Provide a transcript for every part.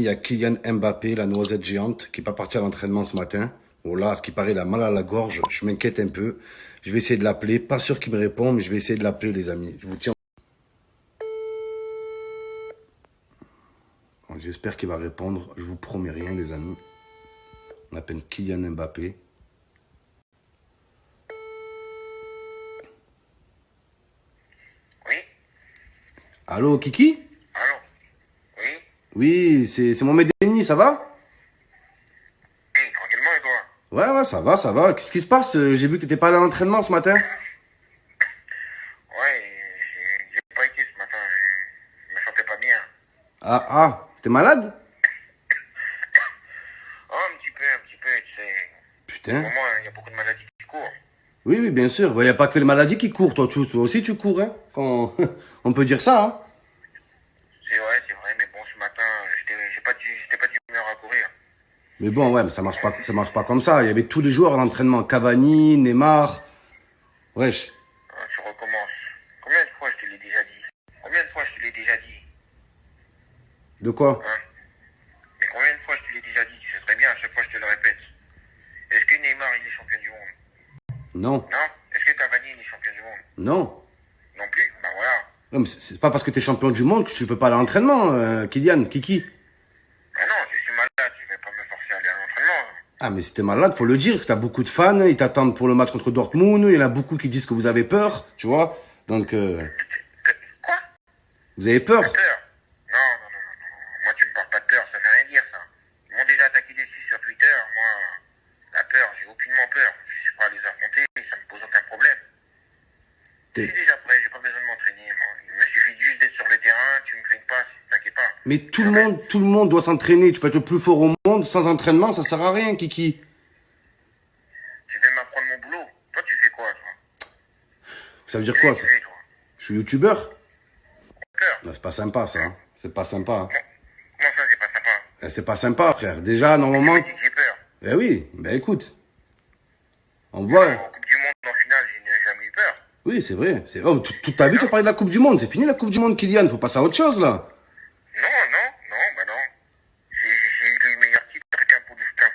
Il y a Kylian Mbappé, la noisette géante, qui n'est pas parti à l'entraînement ce matin. Voilà, à ce qui paraît, il a mal à la gorge. Je m'inquiète un peu. Je vais essayer de l'appeler. Pas sûr qu'il me réponde, mais je vais essayer de l'appeler, les amis. Je vous tiens. Bon, j'espère qu'il va répondre. Je vous promets rien, les amis. On appelle Kylian Mbappé. Oui. Allô, Kiki? Allô. Oui. Oui, c'est mon Denis, ça va? Oui, tranquillement et toi? Ouais, ça va, ça va. Qu'est-ce qui se passe? J'ai vu que t'étais pas allé à l'entraînement ce matin. Ouais, j'ai pas été ce matin. Je me sentais pas bien. T'es malade? Oh, un petit peu, tu sais. Putain. Au moment, il y a beaucoup de maladies qui courent. Oui, bien sûr. Il n'y a pas que les maladies qui courent. Toi aussi, tu cours, hein. On peut dire ça, hein. C'est vrai, mais bon, ce matin, j'étais pas d'humeur à courir. Mais bon, ouais, mais ça marche pas comme ça. Il y avait tous les joueurs à l'entraînement. Cavani, Neymar. Wesh. Ah, tu recommences. Combien de fois je te l'ai déjà dit? De quoi? Hein? Mais combien de fois je te l'ai déjà dit? Tu sais très bien, à chaque fois je te le répète. Est-ce que Neymar, il est champion du monde? Non. Non? Est-ce que Cavani, il est champion du monde? Non. Non plus? Ben voilà. Non, mais c'est pas parce que t'es champion du monde que tu peux pas aller à l'entraînement, Kylian, Kiki. Ben non, je suis malade, je vais pas me forcer à aller à l'entraînement. Ah, mais si t'es malade, faut le dire. T'as beaucoup de fans, ils t'attendent pour le match contre Dortmund. Il y en a beaucoup qui disent que vous avez peur, tu vois. Donc, Quoi? vous avez peur? Peur? Non. Moi, tu me parles pas de peur, ça veut rien dire, ça. Ils m'ont déjà attaqué dessus sur Twitter. Moi, la peur, j'ai aucunement peur. Je suis prêt à les affronter, ça me pose aucun problème. Je suis déjà prêt, j'ai pas besoin de m'entraîner, moi. Il me suffit juste d'être sur le terrain, tu me fais une passe, t'inquiète pas. Mais tout le monde doit s'entraîner. Tu peux être le plus fort au monde sans entraînement, ça sert à rien, Kiki. Tu veux m'apprendre mon boulot? Toi, tu fais quoi, toi? Ça veut dire quoi, ça? Tu fais, toi? Je suis youtubeur? Peur? Non, c'est pas sympa, ça. Hein. C'est pas sympa. Hein. Non, ça, c'est pas sympa. C'est pas sympa, frère. Déjà, Tu normalement... me dis que j'ai peur. Eh oui, ben écoute. On voit... En Coupe du Monde, en finale, je n'ai jamais eu peur. Oui, c'est vrai. Oh, toute ta vie, tu as parlé de la Coupe du Monde. C'est fini, la Coupe du Monde, Kylian. Faut passer à autre chose, là. Non. J'ai eu le meilleur titre qu'un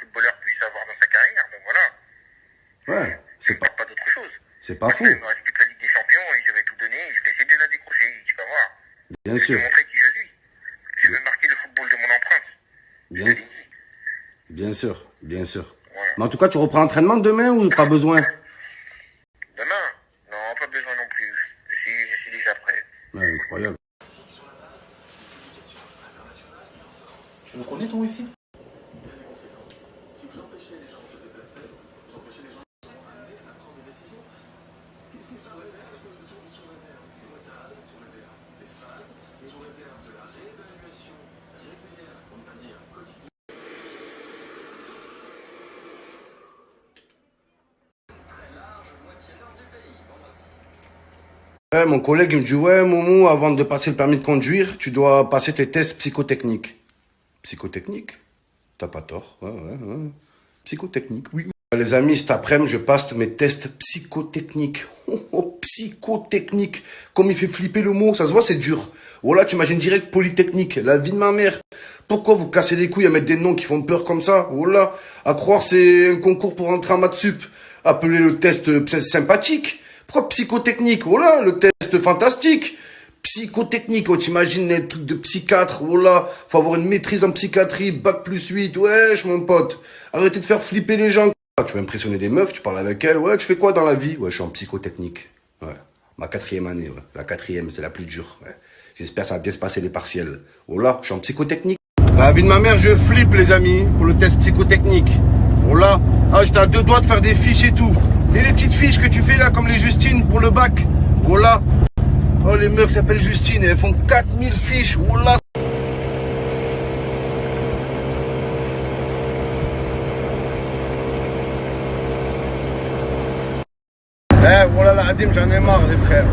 footballeur puisse avoir dans sa carrière, donc voilà. Ouais, c'est pas... Pas d'autre chose. C'est pas faux. Après, il me reste plus que la Ligue des Champions et je vais tout donner, je vais essayer de la décrocher, tu vas voir. Bien Je sûr. vais montrer qui je suis. Je vais marquer le football de mon empreinte. Bien sûr. Voilà. Mais en tout cas, tu reprends l'entraînement demain ou pas besoin? Demain? Non, pas besoin non plus. Je suis déjà prêt. Ouais, incroyable. Tu le connais ton Wi-Fi? Ouais, mon collègue il me dit, ouais, Moumou, avant de passer le permis de conduire, tu dois passer tes tests psychotechniques. Psychotechnique? T'as pas tort. Ouais. Psychotechnique, oui. Les amis, cet après-midi, je passe mes tests psychotechniques. Psychotechnique. Comme il fait flipper le mot, ça se voit, c'est dur. Voilà, tu imagines direct Polytechnique, la vie de ma mère. Pourquoi vous cassez les couilles à mettre des noms qui font peur comme ça? Voilà, à croire c'est un concours pour entrer en maths sup. Appelez le test sympathique. Pourquoi psychotechnique? Voilà, le test fantastique. Psychotechnique, oh, t'imagines les trucs de psychiatre, voilà. Faut avoir une maîtrise en psychiatrie, bac+8, wesh, mon pote. Arrêtez de faire flipper les gens. Tu veux impressionner des meufs, tu parles avec elles, ouais, tu fais quoi dans la vie? Ouais, je suis en psychotechnique. Ouais, ma 4e année, ouais. La 4e, c'est la plus dure, ouais. J'espère que ça va bien se passer les partiels. Voilà, je suis en psychotechnique. La vie de ma mère, je flippe, les amis, pour le test psychotechnique. Voilà. Ah, j'étais à 2 doigts de faire des fiches et tout. Et les petites fiches que tu fais là, comme les Justine pour le bac. Voilà. Oh, les meufs s'appellent Justine et elles font 4000 fiches. Voilà. Voilà la Hadim, j'en ai marre, les frères.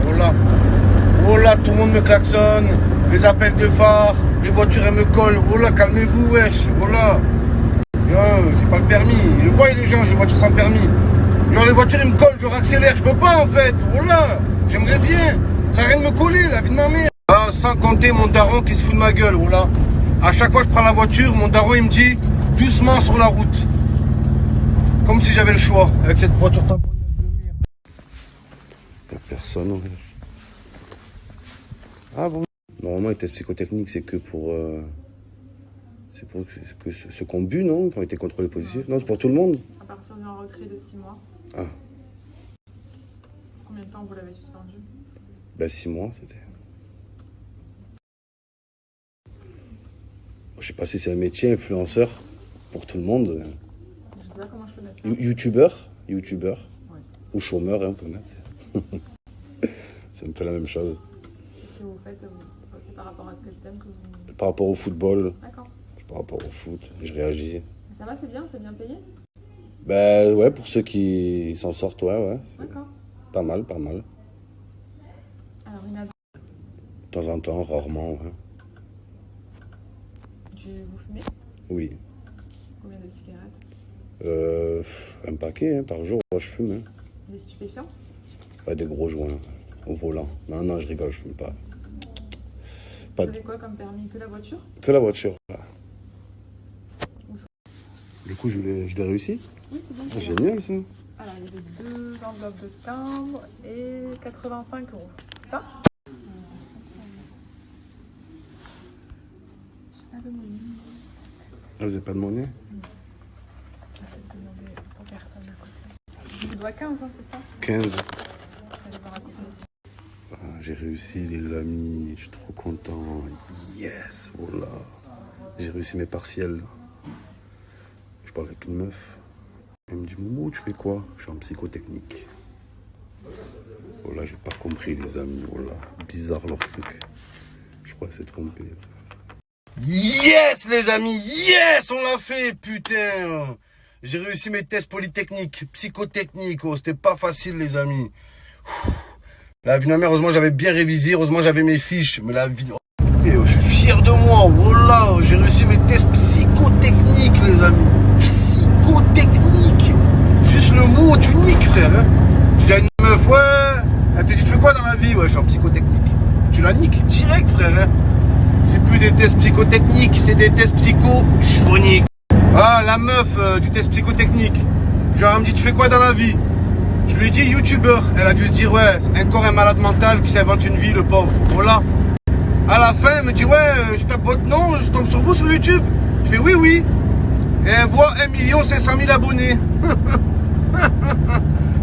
Voilà, tout le monde me klaxonne. Les appels de phare, les voitures, elles me collent. Voilà, calmez-vous, wesh. Voilà. J'ai pas le permis. Ils le voient, les gens, j'ai une voiture sans permis. Genre, les voitures, ils me collent, je accélère. Je peux pas, en fait. Voilà. J'aimerais bien. Ça a rien de me coller, la vie de ma mère. Ah, sans compter mon daron qui se fout de ma gueule, voilà. à chaque fois que je prends la voiture, mon daron il me dit doucement sur la route. Comme si j'avais le choix avec cette voiture tamponnade de merde. Y'a personne en fait. Ah bon? Normalement les tests psychotechniques c'est que pour ceux qui ont bu, non? Qui ont été contrôlés positifs. Non, c'est pour tout le monde. À partir d'un retrait de 6 mois. Ah. Combien de temps vous l'avez suspendu? Ben 6 mois c'était. Je sais pas si c'est un métier, influenceur, pour tout le monde. Je sais pas comment je peux mettre ça. Youtubeur, Ouais. ou chômeur, hein, on peut mettre. C'est un peu la même chose. Ce que vous faites, c'est par rapport à quel thème que vous... Par rapport au football, D'accord. par rapport au foot, je réagis. Ça va, c'est bien payé? Ben ouais, pour ceux qui s'en sortent, ouais. D'accord. Pas mal, pas mal. Alors, De temps en temps, rarement, ouais. vous fumez? Oui. Combien de cigarettes? Un paquet hein, par jour, moi je fume. Hein. Des stupéfiants? Pas des gros joints au volant. Non, je rigole, je fume pas. Vous avez quoi comme permis? Que la voiture? Que la voiture. Voilà. Du coup, je l'ai réussi. Oui, c'est bon. Ah, génial ça. Alors, il y avait 2 enveloppes de timbre et 85 €. Ça? Pas de monnaie. Ah, vous n'avez pas de monnaie? Je vais te demander pour personne à côté. Je dois 15, hein, c'est ça? 15. Vous allez voir à côté ici. Ah, j'ai réussi les amis, je suis trop content. Yes, voilà. J'ai réussi mes partiels. Je parle avec une meuf. Elle me dit, Momo, tu fais quoi? Je suis en psychotechnique. Voilà, j'ai pas compris les amis, voilà. Bizarre leur truc. Je crois que c'est trompé. Yes les amis, yes, on l'a fait, putain. J'ai réussi mes tests polytechniques, psychotechniques, oh, c'était pas facile les amis. La vie de ma mère, heureusement j'avais bien révisé, heureusement j'avais mes fiches, mais la vie... Je suis fier de moi, voilà, j'ai réussi mes tests psychotechniques les amis. Psychotechnique. Juste le mot, tu niques frère. Hein. Tu dis à une meuf, ouais, elle te dit tu fais quoi dans la vie? Ouais, je suis en psychotechnique. Tu la niques direct frère. Hein. C'est plus des tests psychotechniques, c'est des tests psycho-chvoniques. Ah, la meuf du test psychotechnique. Genre, elle me dit, tu fais quoi dans la vie? Je lui ai dit, youtubeur. Elle a dû se dire, ouais, c'est encore un malade mental qui s'invente une vie, le pauvre. Voilà. À la fin, elle me dit, ouais, je tape votre nom, je tombe sur vous sur YouTube. Je fais, oui. Et elle voit 1 500 000 abonnés.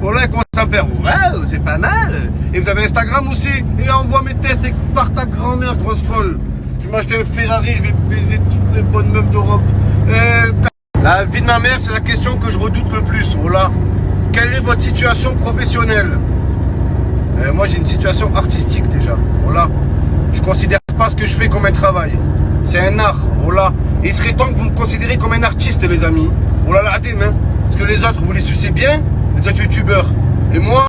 Voilà, elle commence à me faire, ouais, c'est pas mal. Et vous avez Instagram aussi. Et là, on voit mes tests par ta grand-mère, grosse folle. Je vais m'acheter un Ferrari, je vais baiser toutes les bonnes meufs d'Europe. La vie de ma mère, c'est la question que je redoute le plus. Voilà. Quelle est votre situation professionnelle? Moi, j'ai une situation artistique déjà. Voilà. Je considère pas ce que je fais comme un travail. C'est un art. Voilà. Et il serait temps que vous me considérez comme un artiste, les amis. Voilà la main. Parce que les autres, vous les sucez bien, les autres youtubeurs. Et moi,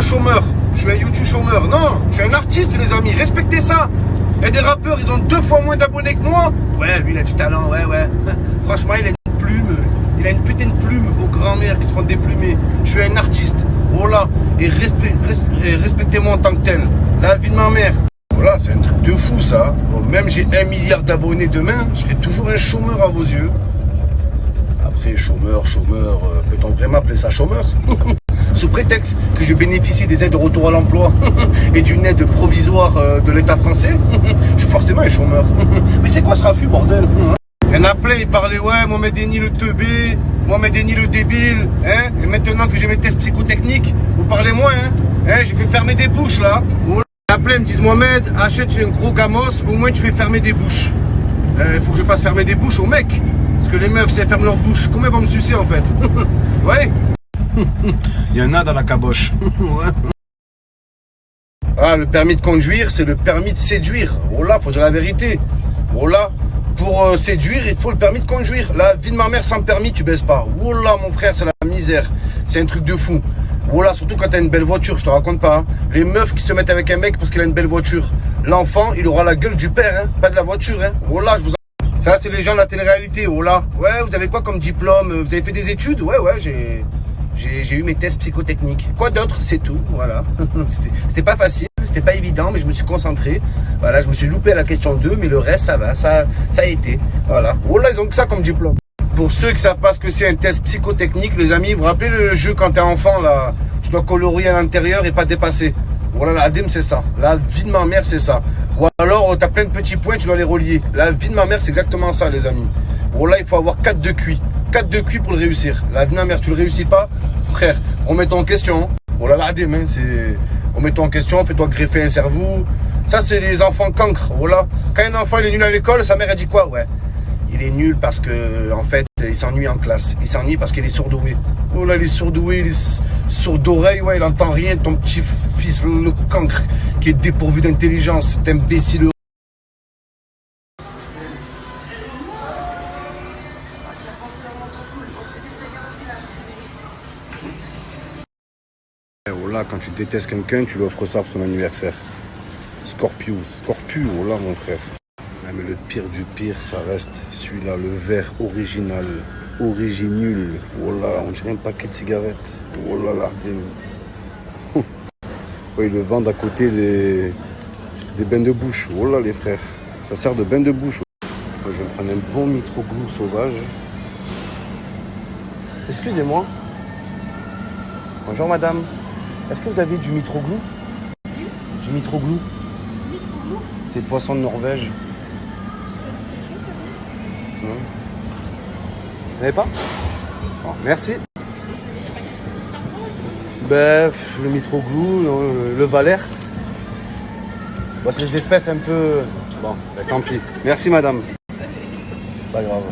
chômeur. Je suis un YouTube chômeur. Non, je suis un artiste, les amis. Respectez ça. Il y a des rappeurs, ils ont 2 fois moins d'abonnés que moi. Ouais, lui, il a du talent, ouais. Franchement, il a une plume. Il a une putain de plume aux grand-mères qui se font déplumer. Je suis un artiste. Voilà. Et respectez-moi en tant que tel. La vie de ma mère. Voilà, c'est un truc de fou, ça. Bon, même j'ai 1 milliard d'abonnés demain, je serai toujours un chômeur à vos yeux. Après, chômeur, peut-on vraiment appeler ça chômeur? Sous prétexte que je bénéficie des aides de retour à l'emploi et d'une aide provisoire de l'État français, je suis forcément un chômeur. Mais c'est quoi ce raffut, bordel? Il y en a plein, ils parlaient, ouais, Mohamed Eni le teubé, Mohamed Eni le débile, hein. Et maintenant que j'ai mes tests psychotechniques, vous parlez moins, hein. J'ai fait fermer des bouches, là. Il y en a plein, ils me disent, Mohamed, achète un gros gamos, au moins tu fais fermer des bouches. Il faut que je fasse fermer des bouches aux mecs. Parce que les meufs, si elles ferment leur bouche, comment elles vont me sucer, en fait? Ouais. Il y en a dans la caboche. Ah, le permis de conduire, c'est le permis de séduire. Oh là, faut dire la vérité. Oh là, pour séduire, il faut le permis de conduire. La vie de ma mère sans permis, tu baisses pas. Oh là, mon frère, c'est la misère. C'est un truc de fou. Oh là, surtout quand t'as une belle voiture, je te raconte pas. Hein. Les meufs qui se mettent avec un mec parce qu'il a une belle voiture. L'enfant, il aura la gueule du père, hein, pas de la voiture. Hein. Oh là, je vous en... Ça, c'est les gens de la télé-réalité. Oh là. Ouais, vous avez quoi comme diplôme? Vous avez fait des études? Ouais, j'ai eu mes tests psychotechniques. Quoi d'autre? C'est tout, voilà. C'était pas facile, C'était pas évident, mais je me suis concentré. Voilà, je me suis loupé à la question 2, mais le reste, ça va, ça a été. Voilà. Oh là, ils ont que ça comme diplôme. Pour ceux qui savent pas ce que c'est un test psychotechnique, les amis, vous vous rappelez le jeu quand t'es enfant, là, tu dois colorier à l'intérieur et pas dépasser. Voilà, l'ADEME, c'est ça. La vie de ma mère, c'est ça. Ou alors, tu as plein de petits points, tu dois les relier. La vie de ma mère, c'est exactement ça, les amis. Voilà, il faut avoir 4 de QI. 4 de QI pour le réussir. La vie de ma mère, tu le réussis pas, frère, remets-toi en question. Voilà, l'ADEME, hein, c'est... Remets-toi en question, fais-toi greffer un cerveau. Ça, c'est les enfants cancres. Voilà. Quand un enfant, il est nul à l'école, sa mère, elle dit quoi? Ouais. Il est nul parce que, en fait, il s'ennuie en classe. Il s'ennuie parce qu'il est sourdoué. Oh là, il est sourdoué, il est sourd d'oreille, ouais, il entend rien. Ton petit fils, le cancre, qui est dépourvu d'intelligence, cet imbécile. Oh là, quand tu détestes quelqu'un, tu lui offres ça pour son anniversaire. Scorpius, oh là, mon frère. Ah, mais le pire du pire, ça reste celui-là, le vert original, originul. Oh là, on dirait un paquet de cigarettes. Oh là, l'Ardenne. Oh, ils le vendent à côté des bains de bouche. Oh là, les frères, ça sert de bain de bouche. Moi, je vais me prendre un bon mitroglou sauvage. Excusez-moi. Bonjour, madame. Est-ce que vous avez du mitroglou? Du mitroglou. C'est le poisson de Norvège. Non. Vous n'avez pas? Bon, merci. Ben, le mitroglou, le valère. Bon, c'est des espèces un peu... Bon, ben, tant pis. Merci, madame. Pas grave.